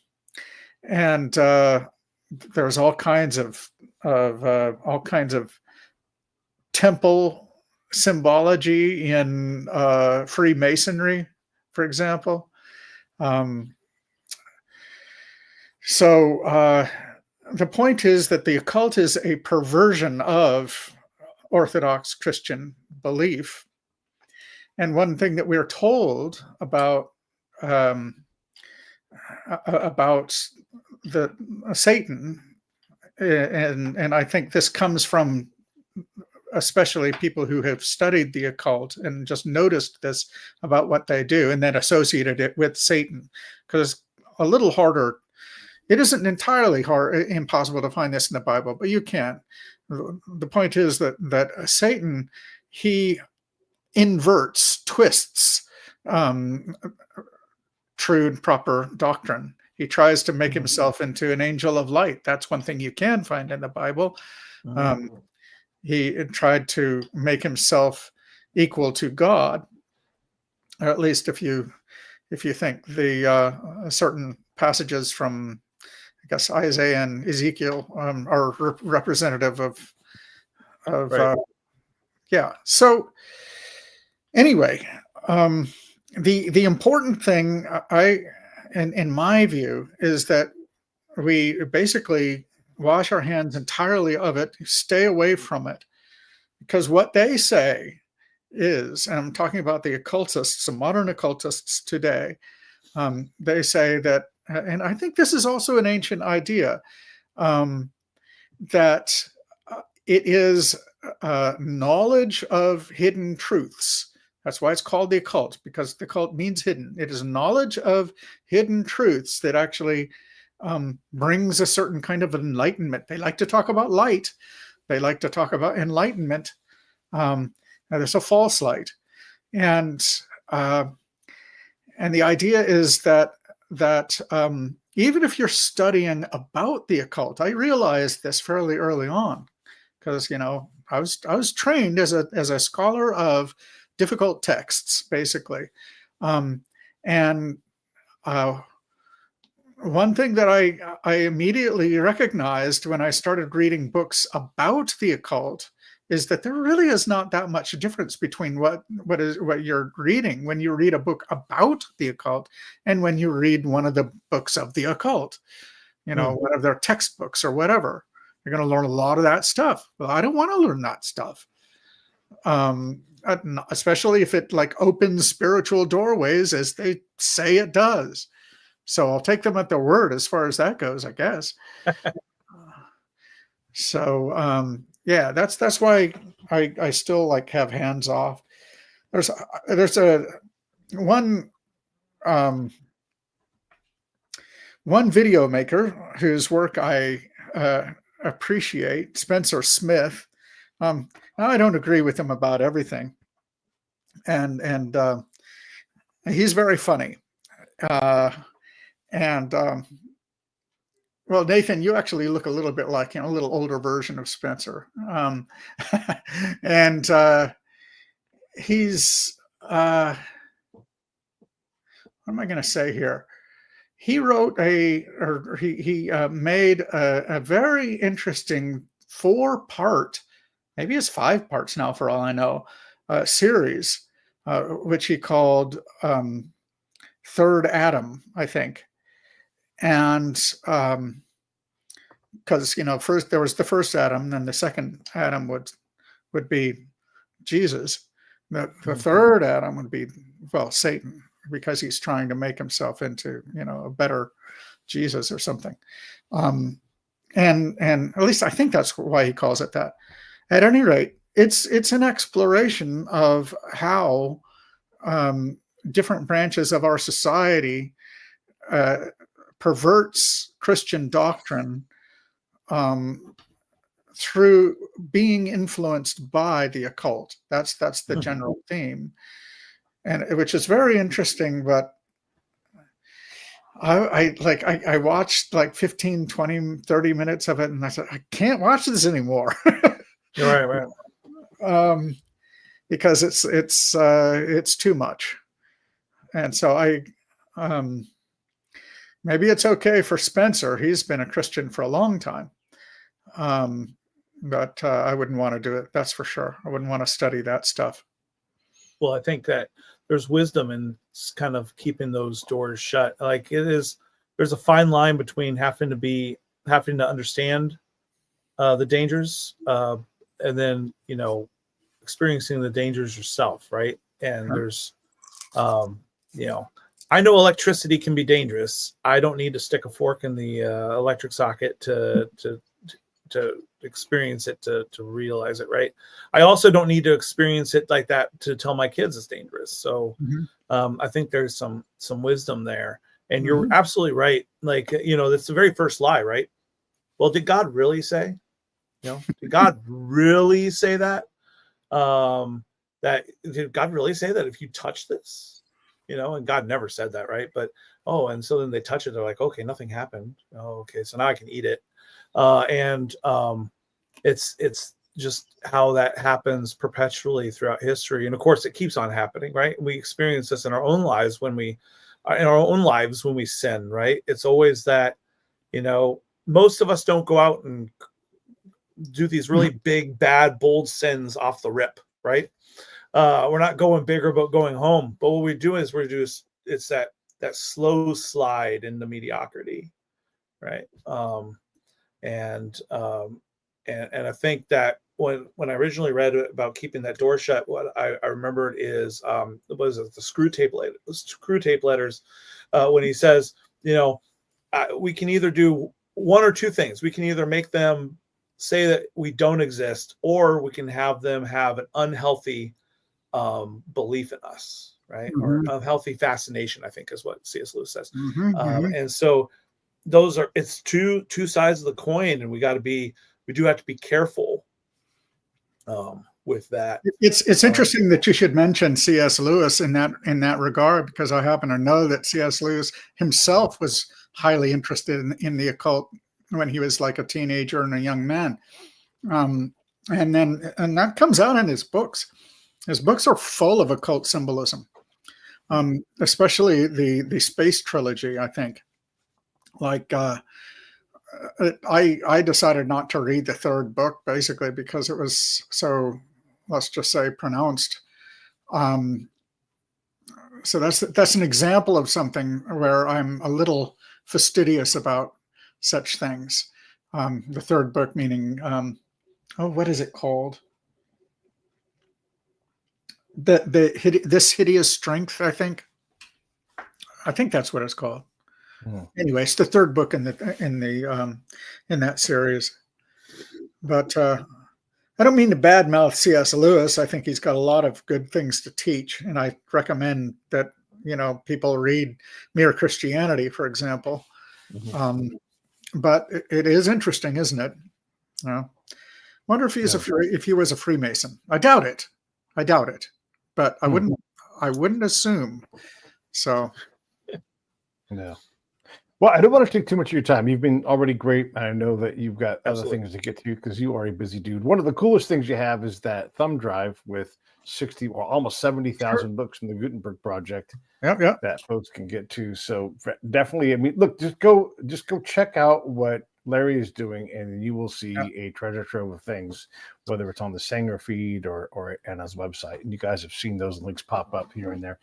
there's all kinds of temple symbology in Freemasonry, for example. So the point is that the occult is a perversion of Orthodox Christian belief. And one thing that we're told about the Satan, and I think this comes from especially people who have studied the occult and just noticed this about what they do and then associated it with Satan, because a little harder. It isn't entirely impossible to find this in the Bible, but you can. The point is that Satan, he inverts, twists true and proper doctrine. He tries to make himself into an angel of light. That's one thing you can find in the Bible. He tried to make himself equal to God, or at least if you think the certain passages from, I guess, Isaiah and Ezekiel are representative of Right. yeah. So anyway, the important thing in my view is that we basically wash our hands entirely of it, stay away from it, because what they say is, and I'm talking about the occultists, some modern occultists today, they say that, and I think this is also an ancient idea, that it is knowledge of hidden truths. That's why it's called the occult, because the occult means hidden. It is knowledge of hidden truths that actually brings a certain kind of enlightenment. They like to talk about light. They like to talk about enlightenment. Now there's a false light. And the idea is that even if you're studying about the occult, I realized this fairly early on, because I was trained as a scholar of difficult texts, basically, and one thing that I immediately recognized when I started reading books about the occult is that there really is not that much difference between what you're reading when you read a book about the occult and when you read one of the books of the occult, one of their textbooks or whatever. You're going to learn a lot of that stuff. Well, I don't want to learn that stuff. especially if it like opens spiritual doorways as they say it does. So I'll take them at their word as far as that goes, I guess. So yeah, that's why I still like have hands off. There's a one one video maker whose work I appreciate, Spencer Smith. I don't agree with him about everything, and he's very funny. And well, Nathan, you actually look a little bit like a little older version of Spencer, and he's what am I going to say here? He wrote he made a very interesting 4-part, maybe it's 5 parts now for all I know, series, which he called Third Adam, I think. And because first there was the first Adam, then the second Adam would be Jesus. The third Adam would be, well, Satan, because he's trying to make himself into a better Jesus or something. And at least I think that's why he calls it that. At any rate, it's an exploration of how different branches of our society perverts Christian doctrine through being influenced by the occult. That's the general theme, and which is very interesting. But I watched like 15, 20, 30 minutes of it, and I said, I can't watch this anymore. Right. Because it's too much. And so maybe it's okay for Spencer. He's been a Christian for a long time. But I wouldn't want to do it. That's for sure. I wouldn't want to study that stuff. Well, I think that there's wisdom in kind of keeping those doors shut. Like there's a fine line between having to understand the dangers, and then, experiencing the dangers yourself. Right. And there's, I know electricity can be dangerous. I don't need to stick a fork in the electric socket to experience it, to realize it. Right. I also don't need to experience it like that to tell my kids it's dangerous. So I think there's some wisdom there, and you're absolutely right. Like, that's the very first lie, right? Well, did God really say, did God really say that? Did God really say that if you touch this, and God never said that, right? But, and so then they touch it. They're like, okay, nothing happened. Oh, okay. So now I can eat it. It's just how that happens perpetually throughout history. And of course it keeps on happening, right? We experience this in our own lives when we sin, right? It's always that, most of us don't go out and do these really big, bad, bold sins off the rip, right? We're not going bigger, but going home. But what we do is it's that slow slide into mediocrity, right? And I think that when I originally read about keeping that door shut, what I remembered is was it the screw tape letters when he says, we can either do one or two things. We can either make them say that we don't exist, or we can have them have an unhealthy belief in us, right? Or unhealthy fascination, I think is what C.S. Lewis says. And so it's two sides of the coin, and we do have to be careful with that. It's interesting that you should mention C.S. Lewis in that regard, because I happen to know that C.S. Lewis himself was highly interested in the occult when he was like a teenager and a young man. And that comes out in his books. His books are full of occult symbolism, especially the space trilogy, I think. Like I decided not to read the third book, basically because it was so, let's just say, pronounced. So that's an example of something where I'm a little fastidious about such things. The third book meaning, what is it called? This Hideous Strength, I think that's what it's called. Anyway, it's the third book in that series. But I don't mean to badmouth C.S. Lewis. I think he's got a lot of good things to teach, and I recommend that people read Mere Christianity, for example. But it is interesting, isn't it? Wonder if if he was a Freemason. I doubt it, but I wouldn't assume. So, no. Well, I don't want to take too much of your time. You've been already great. I know that you've got other things to get to because you are a busy dude. One of the coolest things you have is that thumb drive with 60 or almost 70,000 books from the Gutenberg Project. Yeah. That folks can get to. So definitely, I mean, look, just go check out what Larry is doing, and you will see a treasure trove of things, whether it's on the Sanger feed or on his website. And you guys have seen those links pop up here and there.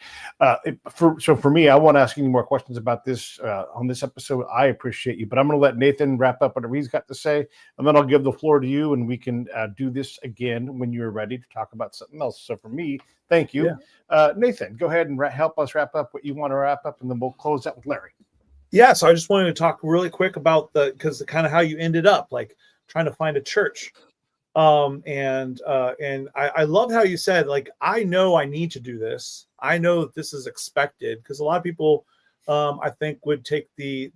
So for me, I won't ask any more questions about this on this episode. I appreciate you, but I'm going to let Nathan wrap up whatever he's got to say, and then I'll give the floor to you, and we can do this again when you're ready to talk about something else. So for me, thank you. Yeah. Nathan, go ahead and help us wrap up what you want to wrap up, and then we'll close out with Larry. Yeah, so I just wanted to talk really quick about because kind of how you ended up, like trying to find a church. And I love how you said, like, I know I need to do this. I know that this is expected, because a lot of people, I think, would take the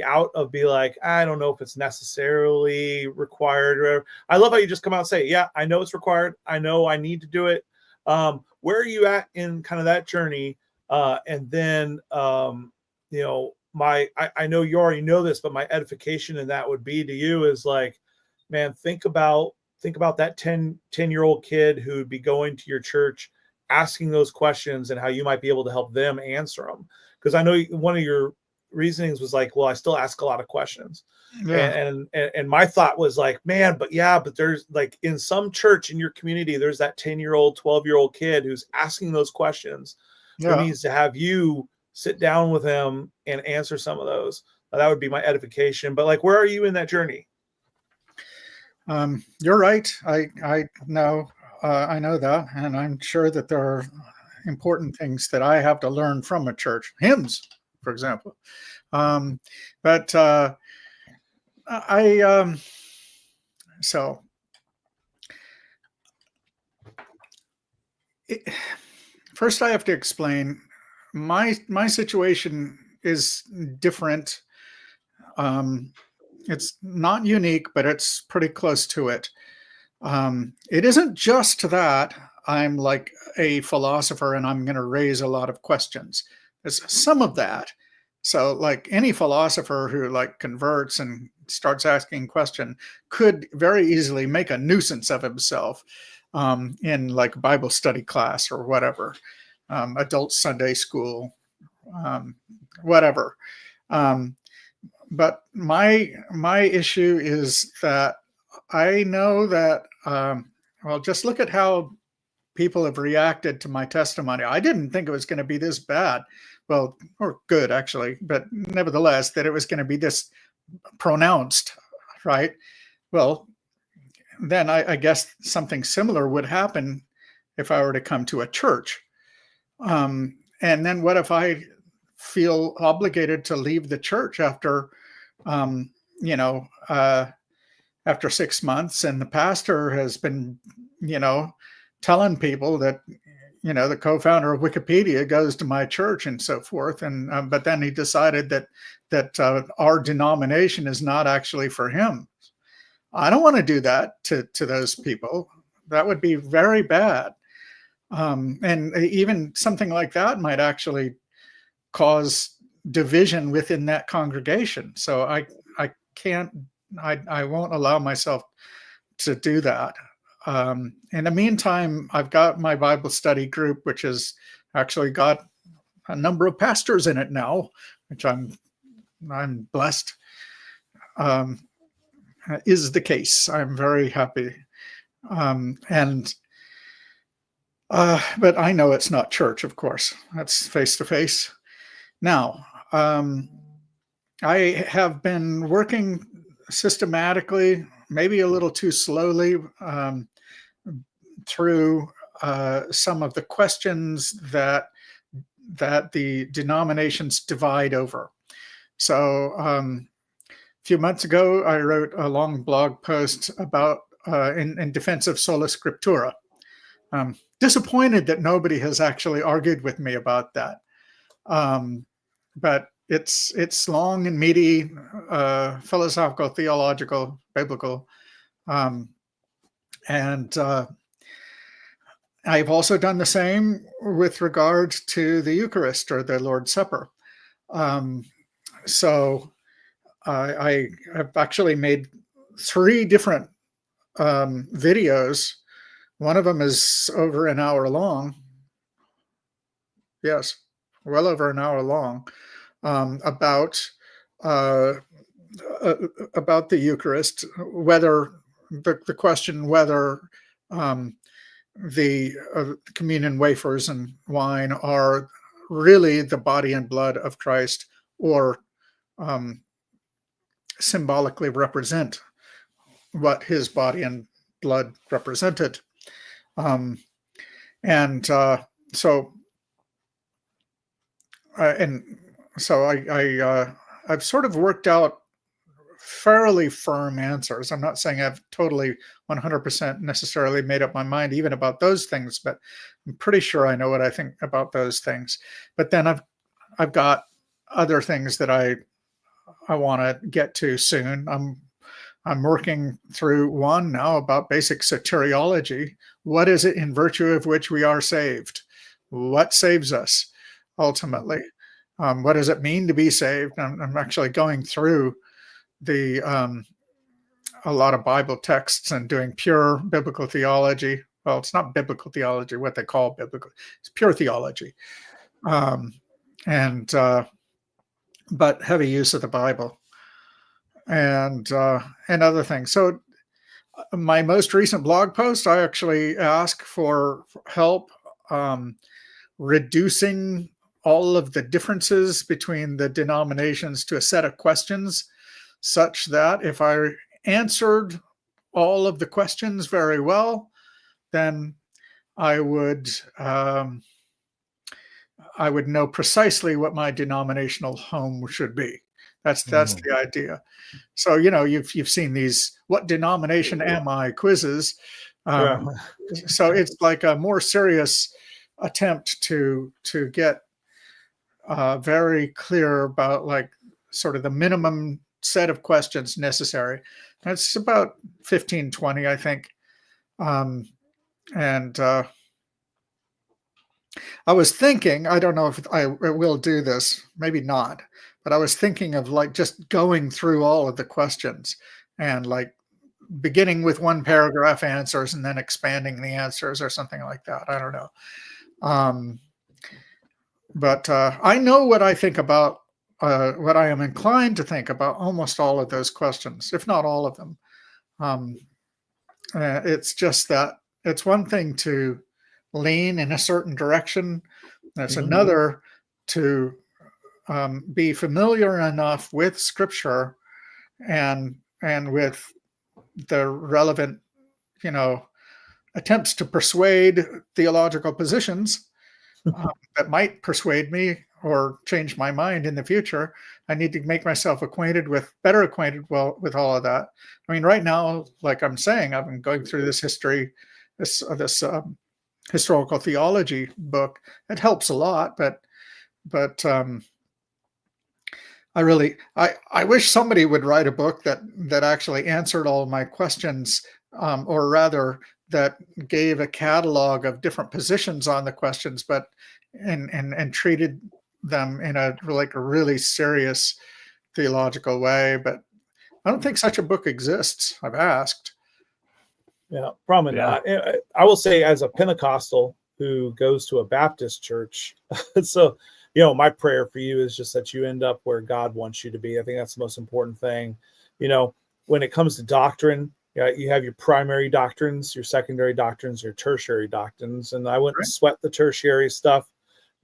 out of be like, I don't know if it's necessarily required. Or I love how you just come out and say, yeah, I know it's required. I know I need to do it. Where are you at in kind of that journey? And then, I know you already know this, but my edification in that would be to you is like, man, think about that 10-year-old kid who would be going to your church, asking those questions, and how you might be able to help them answer them. Because I know one of your reasonings was like, well, I still ask a lot of questions. Yeah. And my thought was like, man, but there's like in some church in your community, there's that 10-year-old, 12-year-old kid who's asking those questions. Yeah. Who needs to have you sit down with him and answer some of those. That would be my edification. But like, where are you in that journey? You're right. I know that, and I'm sure that there are important things that I have to learn from a church, hymns, for example. First I have to explain my situation is different. It's not unique, but it's pretty close to it. It isn't just that I'm like a philosopher and I'm going to raise a lot of questions. There's some of that. So like any philosopher who like converts and starts asking questions could very easily make a nuisance of himself in like Bible study class or whatever. Adult Sunday school, whatever. But my issue is that I know that, just look at how people have reacted to my testimony. I didn't think it was going to be this bad. Well, or good actually, but nevertheless, that it was going to be this pronounced, right? Well, then I guess something similar would happen if I were to come to a church. And then what if I feel obligated to leave the church after, after 6 months, and the pastor has been, telling people that, the co-founder of Wikipedia goes to my church and so forth. And, but then he decided that our denomination is not actually for him. I don't want to do that to those people. That would be very bad. And even something like that might actually cause division within that congregation. So I won't allow myself to do that. In the meantime, I've got my Bible study group, which has actually got a number of pastors in it now, which I'm blessed. Is the case. I'm very happy. But I know it's not church, of course. That's face to face. Now, I have been working systematically, maybe a little too slowly, through some of the questions that the denominations divide over. So a few months ago, I wrote a long blog post about in defense of sola scriptura. Disappointed that nobody has actually argued with me about that. But it's long and meaty, philosophical, theological, biblical, and I've also done the same with regard to the Eucharist or the Lord's Supper. So I have actually made 3 different videos. One of them is over an hour long. Yes, well over an hour long, about the Eucharist, whether the question whether the communion wafers and wine are really the body and blood of Christ, or symbolically represent what his body and blood represented. And so I've sort of worked out fairly firm answers. I'm not saying I've totally 100% necessarily made up my mind even about those things, but I'm pretty sure I know what I think about those things. But then I've got other things that I want to get to soon. I'm working through one now about basic soteriology. What is it in virtue of which we are saved? What saves us ultimately? What does it mean to be saved? I'm actually going through a lot of Bible texts and doing pure biblical theology. Well, it's not biblical theology, what they call biblical. It's pure theology. But heavy use of the Bible and other things. So my most recent blog post, I actually ask for help reducing all of the differences between the denominations to a set of questions, such that if I answered all of the questions very well, then I would know precisely what my denominational home should be. That's the idea. So, you've seen these "what denomination am I" quizzes. So it's like a more serious attempt to get very clear about like sort of the minimum set of questions necessary. And it's about 15, 20, I think. I was thinking, I don't know if I will do this, maybe not, but I was thinking of like just going through all of the questions and like beginning with one paragraph answers and then expanding the answers or something like that. I don't know. But I know what I think about, what I am inclined to think about almost all of those questions, if not all of them. It's just that it's one thing to lean in a certain direction. It's another to be familiar enough with Scripture and with the relevant, attempts to persuade theological positions that might persuade me or change my mind in the future. I need to make myself better acquainted with all of that. I mean, right now, like I'm saying, I've been going through this historical theology book. It helps a lot, but I wish somebody would write a book that actually answered all of my questions, or rather that gave a catalog of different positions on the questions, but and treated them in a really serious theological way. But I don't think such a book exists. I've asked. Yeah, probably not. I will say, as a Pentecostal who goes to a Baptist church, so my prayer for you is just that you end up where God wants you to be. I think that's the most important thing. When it comes to doctrine, you have your primary doctrines, your secondary doctrines, your tertiary doctrines, and I wouldn't sweat the tertiary stuff,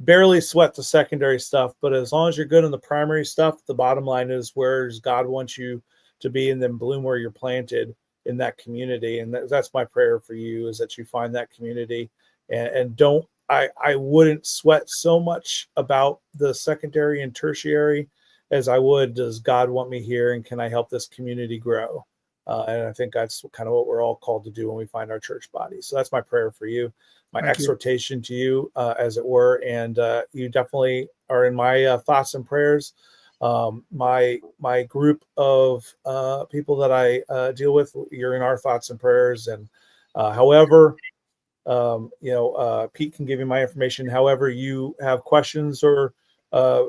barely sweat the secondary stuff. But as long as you're good on the primary stuff, the bottom line is where God wants you to be, and then bloom where you're planted in that community. And that's my prayer for you, is that you find that community and don't, I wouldn't sweat so much about the secondary and tertiary as I would, does God want me here, and can I help this community grow? And I think that's kind of what we're all called to do when we find our church body. So that's my prayer for you, my Thank you. exhortation to you, as it were. And you definitely are in my thoughts and prayers. My group of people that I deal with, you're in our thoughts and prayers. And however, Pete can give you my information. However, you have questions or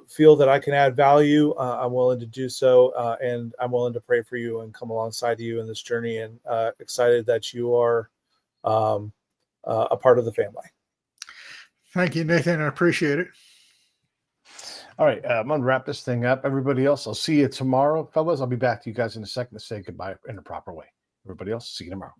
feel that I can add value, I'm willing to do so, and I'm willing to pray for you and come alongside you in this journey. And excited that you are a part of the family. Thank you, Nathan. I appreciate it. All right, I'm gonna wrap this thing up. Everybody else, I'll see you tomorrow, fellas. I'll be back to you guys in a second to say goodbye in a proper way. Everybody else, see you tomorrow.